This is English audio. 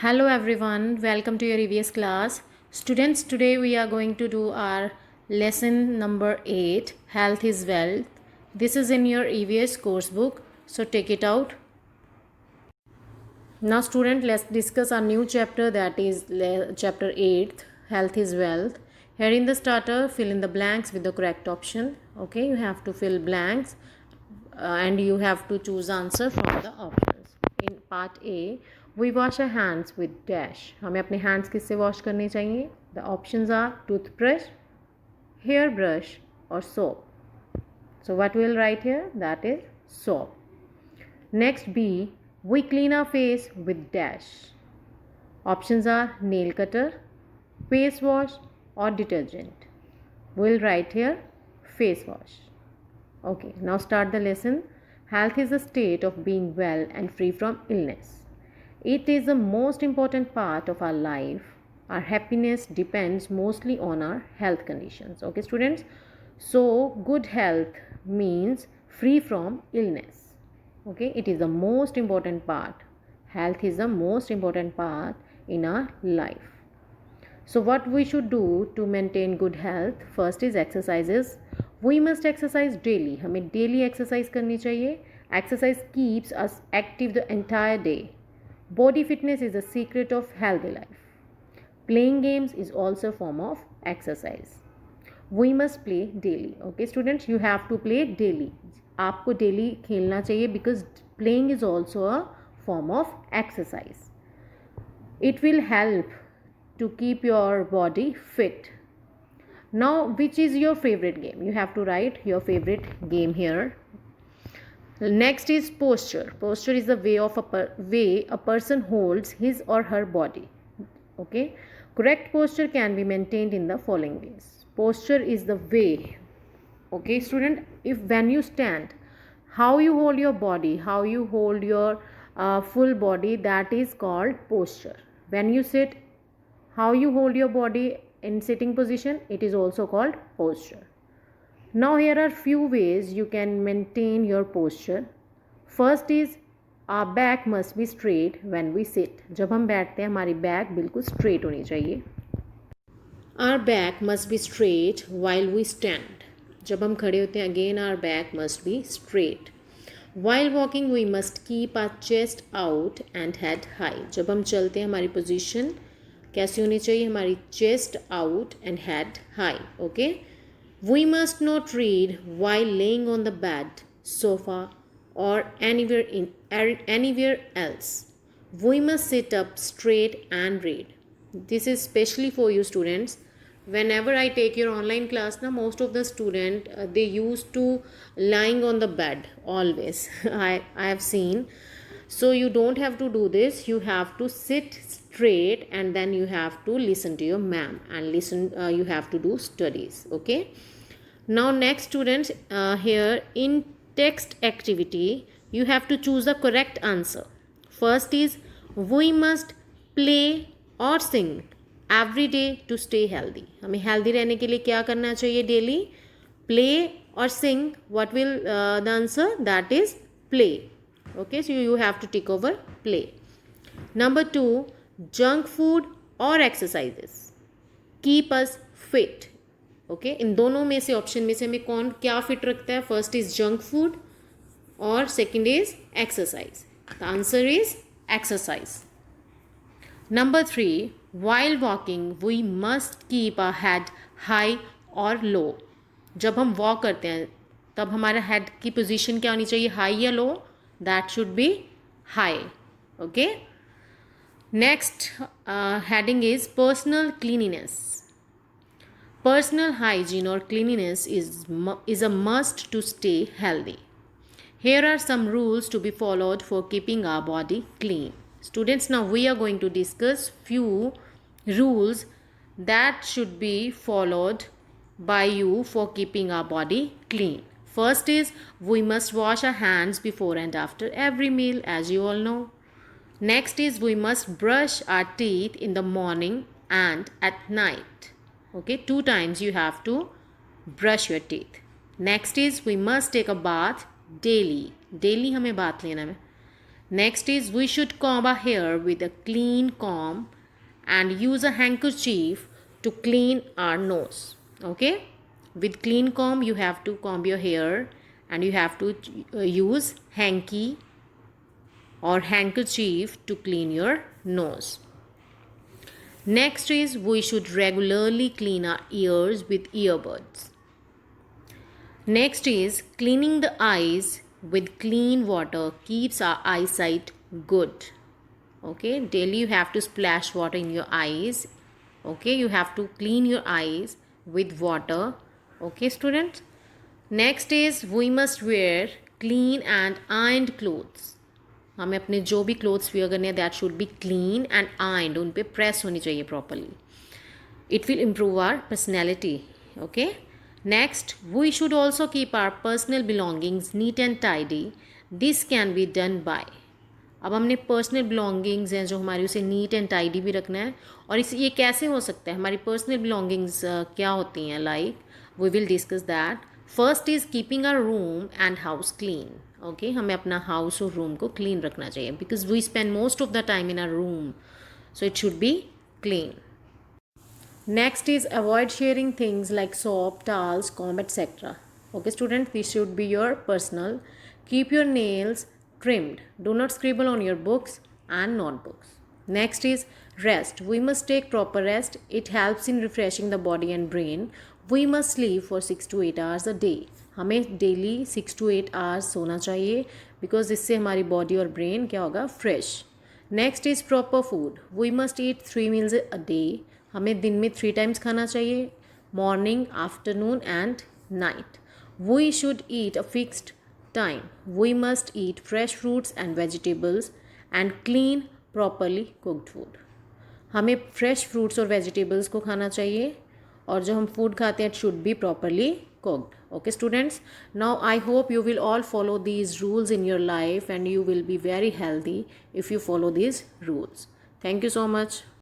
Hello everyone, welcome to your EVS class. Students, today we are going to do our lesson number 8, Health is Wealth. This is in your EVS course book, so take it out. Now student, let's discuss our new chapter, that is chapter 8, Health is Wealth. Here in the starter, fill in the blanks with the correct option. Okay, you have to fill blanks and you have to choose answer from the options. In part A, we wash our hands with dash. हमें अपने hands किससे wash करने चाहिए? The options are toothbrush, hairbrush or soap. So what we will write here? That is soap. Next B, we clean our face with dash. Options are nail cutter, face wash or detergent. We'll write here face wash. Okay, now start the lesson. Health is a state of being well and free from illness. It is the most important part of our life. Our happiness depends mostly on our health conditions. Okay, students? So, good health means free from illness. Okay, it is the most important part. Health is the most important part in our life. So what we should do to maintain good health? First is exercises. We must exercise daily. हमें daily exercise करनी चाहिए. Exercise keeps us active the entire day. Body fitness is the secret of healthy life. Playing games is also a form of exercise. We must play daily. Okay students, you have to play daily. आपको daily खेलना चाहिए because playing is also a form of exercise. It will help to keep your body fit. Now, which is your favorite game? You have to write your favorite game here. Next is posture. Posture is the way a person holds his or her body. Okay. Correct posture can be maintained in the following ways. Posture is the way. Okay, student. If when you stand, how you hold your body, how you hold your full body, that is called posture. When you sit, how you hold your body in sitting position, it is also called posture. Now here are few ways you can maintain your posture. First is our back must be straight when we sit. जब हम बैठते हैं हमारी back बिल्कुल straight होनी चाहिए. Our back must be straight while we stand. जब हम खड़े होते हैं again our back must be straight. While walking we must keep our chest out and head high. जब हम चलते हैं हमारी position कैसी होनी चाहिए? हमारी chest out and head high. Okay. We must not read while laying on the bed, sofa or anywhere else. We must sit up straight and read. This is specially for you students. Whenever I take your online class, now most of the student they used to lying on the bed always. I have seen. So you don't have to do this. You have to sit straight and then you have to listen to your ma'am and listen. You have to do studies. Okay. Now next students, here in text activity you have to choose the correct answer. First is we must play or sing every day to stay healthy. हमें healthy रहने के लिए क्या करना चाहिए daily? Play or sing. What will the answer? That is play. Okay, so you have to tick over play. Number 2, junk food or exercises keep us fit. Okay in दोनों में से ऑप्शन में से हमें कौन क्या फिट रखता है? फर्स्ट इज जंक फूड और second is exercise. The answer is exercise. Number 3, while walking we must keep a head high और लो. जब हम वॉक करते हैं तब हमारा हेड की पोजीशन क्या होनी चाहिए? हाई या low? That should be high. Okay. Next heading is personal cleanliness. Personal hygiene or cleanliness is a must to stay healthy. Here are some rules to be followed for keeping our body clean. Students, now we are going to discuss few rules that should be followed by you for keeping our body clean. First is we must wash our hands before and after every meal, as you all know. Next is we must brush our teeth in the morning and at night. Okay, 2 times you have to brush your teeth. Next is we must take a bath daily. Daily हमें bath लेना है. Next is we should comb our hair with a clean comb and use a handkerchief to clean our nose. Okay? With clean comb, you have to comb your hair and you have to use hanky or handkerchief to clean your nose. Next is we should regularly clean our ears with earbuds. Next is cleaning the eyes with clean water keeps our eyesight good. Okay, daily you have to splash water in your eyes. Okay, you have to clean your eyes with water. Okay, students. Next is we must wear clean and ironed clothes. हमें अपने जो भी clothes wear करने हैं that should be clean and ironed, उन पे press होनी चाहिए properly. It will improve our personality. Okay. Next we should also keep our personal belongings neat and tidy. This can be done by. अब हमने personal belongings हैं जो हमारी, उसे नीट एंड टाइडी भी रखना है. और इस ये कैसे हो सकता है, हमारी पर्सनल बिलोंगिंग्स क्या होती हैं, like we will discuss that. First is keeping our room and house clean. Okay, हमें अपना हाउस और रूम को क्लीन रखना चाहिए because we spend most of the time in our room, so it should be clean. Next is avoid sharing things like soap, towels, comb, etc. Okay, students, this should be your personal. Keep your nails trimmed. Do not scribble on your books and notebooks. Next is rest. We must take proper rest. It helps in refreshing the body and brain. We must sleep for 6 to 8 hours a day. हमें daily 6 to 8 hours सोना चाहिए because इससे हमारी body और brain क्या होगा, fresh. Next is proper food. We must eat 3 meals a day. हमें दिन में 3 times खाना चाहिए, morning, afternoon and night. We should eat a fixed time. We must eat fresh fruits and vegetables and clean properly cooked food. हमें fresh fruits और vegetables को खाना चाहिए और जो हम फूड खाते हैं it should be properly cooked. Okay, students, now I hope you will all follow these rules in your life and you will be very healthy if you follow these rules. Thank you so much.